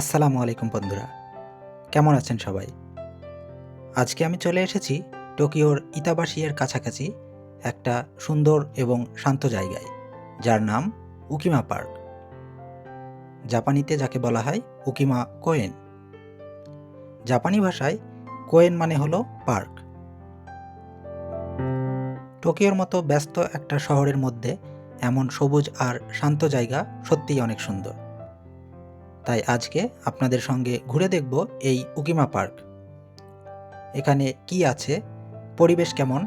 আসসালামু আলাইকুম বন্ধুরা, কেমন আছেন সবাই? আজকে আমি চলে এসেছি টোকিওর ইতাবাশি-এর কাছাকাছি একটা সুন্দর এবং শান্ত জায়গায়, যার নাম উকিমা পার্ক। জাপানিতে যাকে বলা হয় উকিমা কোয়েন। জাপানি ভাষায় কোয়েন মানে হলো পার্ক। টোকিওর মতো ব্যস্ত একটা শহরের মধ্যে এমন সবুজ আর শান্ত জায়গা সত্যিই অনেক সুন্দর। তাই আজকে আপনাদের সঙ্গে ঘুরে দেখব এই উকিমা পার্ক। এখানে কি আছে, পরিবেশ কেমন,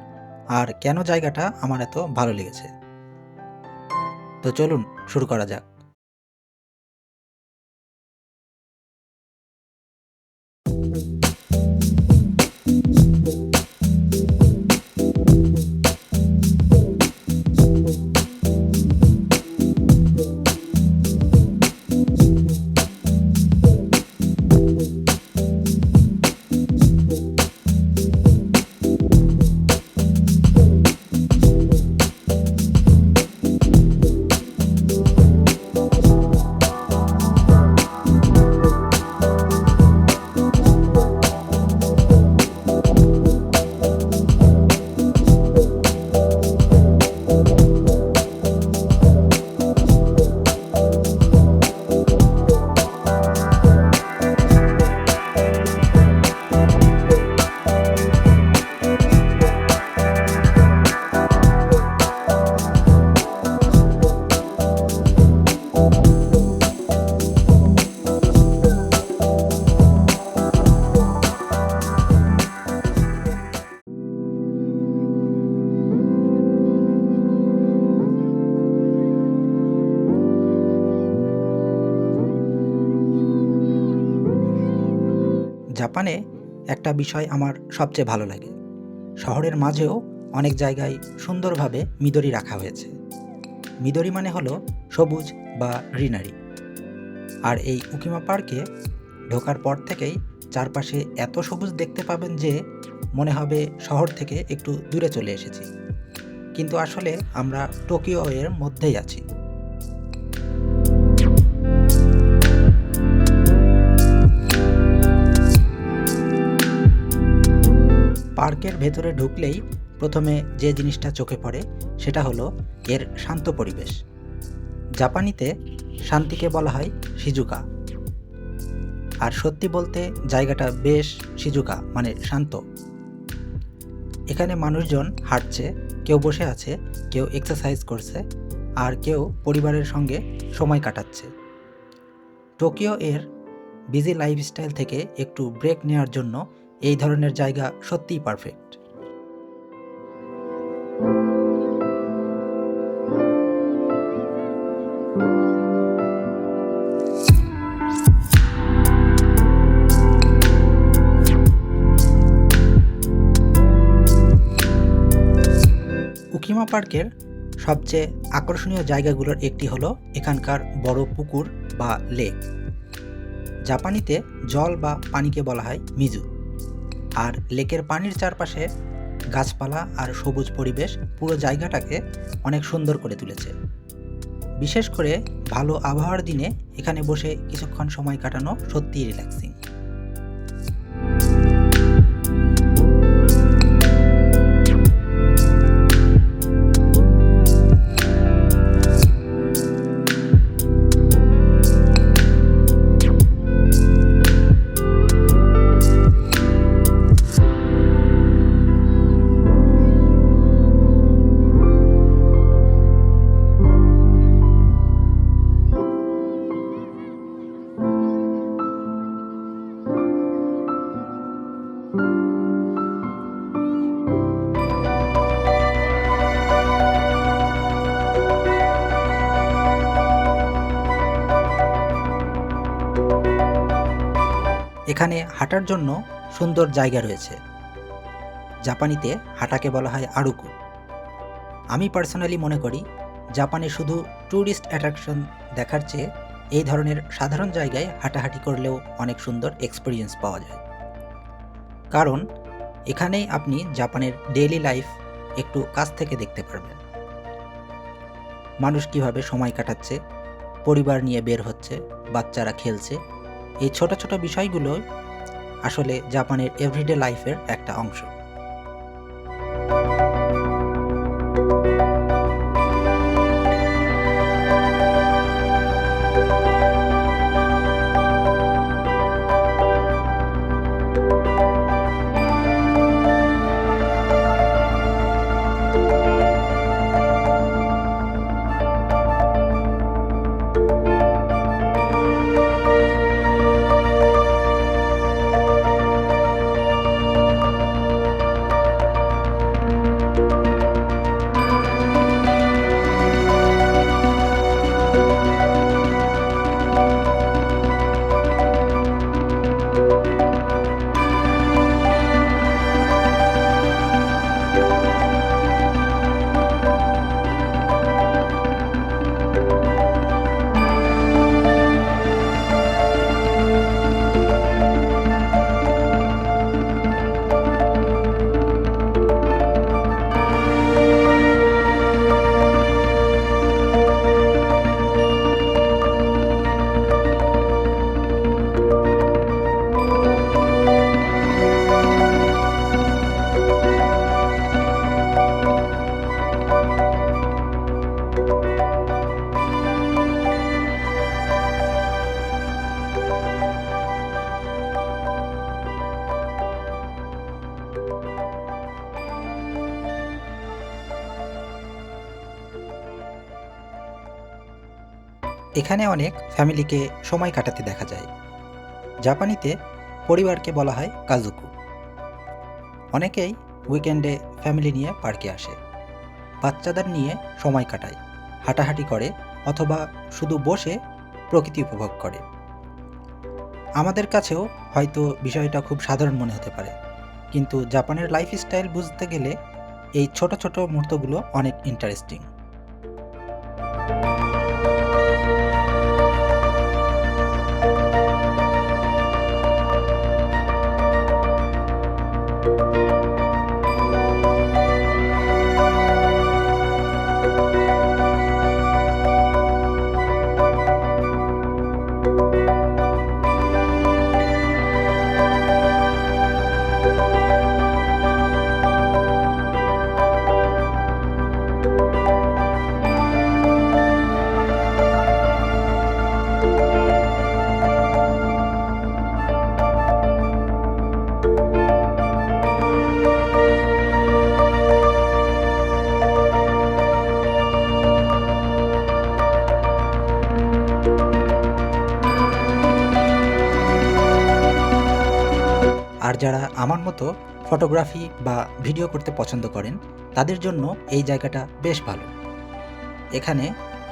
আর কেন জায়গাটা আমার এত ভালো লেগেছে। তো চলুন শুরু করা যাক। জাপানে একটা বিষয় আমার সবচেয়ে ভালো লাগে। শহরের মাঝেও অনেক জায়গায় সুন্দরভাবে মিদরি রাখা হয়েছে। মিদরি মানে হলো সবুজ বা গ্রিনারি। আর এই উকিমা পার্কে ঢোকার পর থেকেই চারপাশে এত সবুজ দেখতে পাবেন যে মনে হবে শহর থেকে একটু দূরে চলে এসেছি, কিন্তু আসলে আমরা টোকিও এর মধ্যেই আছি। পার্কের ভেতরে ঢুকলেই প্রথমে যে জিনিসটা চোখে পড়ে সেটা হলো এর শান্ত পরিবেশ। জাপানিতে শান্তিকে বলা হয় শিজুকা। আর সত্যি বলতে জায়গাটা বেশ শিজুকা মানে শান্ত। এখানে মানুষজন হাঁটছে, কেউ বসে আছে, কেউ এক্সারসাইজ করছে, আর কেউ পরিবারের সঙ্গে সময় কাটাচ্ছে। টোকিও এর বিজি লাইফস্টাইল থেকে একটু ব্রেক নেওয়ার জন্য এই ধরনের জায়গা সত্যিই পারফেক্ট। উকিমা পার্কের সবচেয়ে আকর্ষণীয় জায়গাগুলোর একটি হলো এখানকার বড় পুকুর বা লেক। জাপানিতে জল বা পানিকে বলা হয় মিজু। আর লেকের পানির চারপাশে গাছপালা আর সবুজ পরিবেশ পুরো জায়গাটাকে অনেক সুন্দর করে তুলেছে। বিশেষ করে ভালো আবহাওয়ার দিনে এখানে বসে কিছুক্ষণ সময় কাটানো সত্যিই রিল্যাক্সিং। এখানে হাঁটার জন্য সুন্দর জায়গা রয়েছে। জাপানিতে হাঁটাকে বলা হয় আরুকু। আমি পার্সোনালি মনে করি জাপানে শুধু ট্যুরিস্ট অ্যাট্রাকশন দেখার চেয়ে এই ধরনের সাধারণ জায়গায় হাঁটাহাঁটি করলেও অনেক সুন্দর এক্সপিরিয়েন্স পাওয়া যায়। কারণ এখানেই আপনি জাপানের ডেইলি লাইফ একটু কাছ থেকে দেখতে পারবেন। মানুষ কিভাবে সময় কাটাচ্ছে, পরিবার নিয়ে বের হচ্ছে, বাচ্চারা খেলছে, এই ছোট ছোট বিষয়গুলো আসলে জাপানের এভরিডে লাইফের একটা অংশ। এখানে অনেক ফ্যামিলিকে সময় কাটাতে দেখা যায়। জাপানিতে পরিবারকে বলা হয় কাজুকু। অনেকেই উইকেন্ডে ফ্যামিলি নিয়ে পার্কে আসে, বাচ্চাদের নিয়ে সময় কাটায়, হাঁটাহাঁটি করে অথবা শুধু বসে প্রকৃতি উপভোগ করে। আমাদের কাছেও হয়তো বিষয়টা খুব সাধারণ মনে হতে পারে, কিন্তু জাপানের লাইফস্টাইল বুঝতে গেলে এই ছোট ছোট মুহূর্তগুলো অনেক ইন্টারেস্টিং। আর যারা আমার মতো ফটোগ্রাফি বা ভিডিও করতে পছন্দ করেন তাদের জন্য এই জায়গাটা বেশ ভালো। এখানে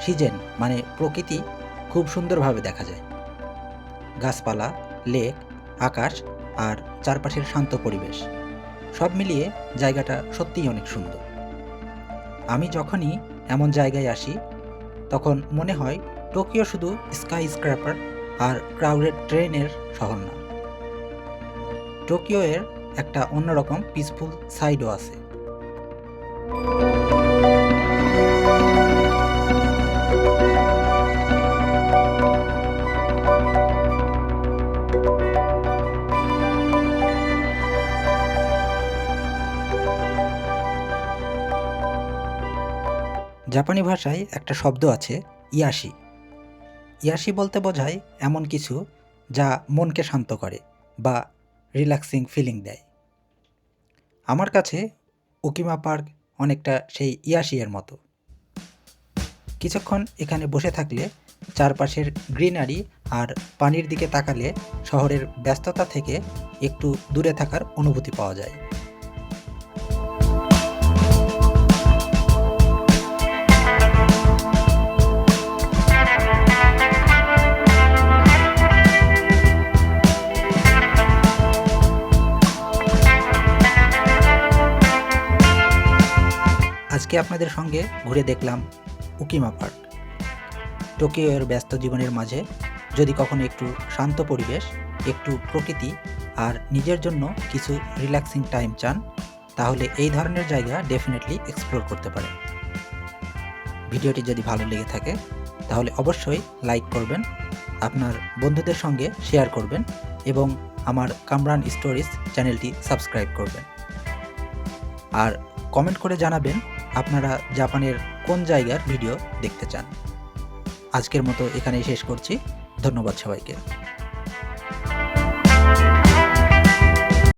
সিজন মানে প্রকৃতি খুব সুন্দরভাবে দেখা যায়। গাছপালা, লেক, আকাশ আর চারপাশের শান্ত পরিবেশ সব মিলিয়ে জায়গাটা সত্যিই অনেক সুন্দর। আমি যখনই এমন জায়গায় আসি তখন মনে হয় টোকিও শুধু স্কাই স্ক্র্যাপার আর ক্রাউডেড ট্রেনের শহর না, টোকিও এর একটা অন্যরকম পিসফুল সাইডও আছে। জাপানি ভাষায় একটা শব্দ আছে ইয়াশি। ইয়াশি বলতে বোঝায় এমন কিছু যা মনকে শান্ত করে বা রিল্যাক্সিং ফিলিং দেয়। আমার কাছে ওকিমা পার্ক অনেকটা সেই ইয়াশি এর মতো। কিছুক্ষণ এখানে বসে থাকলে চারপাশের গ্রিনারি আর পানির দিকে তাকালে শহরের ব্যস্ততা থেকে একটু দূরে থাকার অনুভূতি পাওয়া যায়। আজকে আপনাদের সঙ্গে ঘুরে দেখলাম ওকিমা পার্ক। টোকিও এর ব্যস্ত জীবনের মাঝে যদি কখনো একটু শান্ত পরিবেশ, একটু প্রকৃতি আর নিজের জন্য কিছু রিল্যাক্সিং টাইম চান, তাহলে এই ধরনের জায়গা ডেফিনেটলি এক্সপ্লোর করতে পারেন। ভিডিওটি যদি ভালো লেগে থাকে তাহলে অবশ্যই লাইক করবেন, আপনার বন্ধুদের সঙ্গে শেয়ার করবেন এবং আমার কামরান স্টোরিজ চ্যানেলটি সাবস্ক্রাইব করবেন। আর কমেন্ট করে জানাবেন আপনারা জাপানের কোন জায়গার ভিডিও দেখতে চান। আজকের মতো এখানেই শেষ করছি। ধন্যবাদ সবাইকে।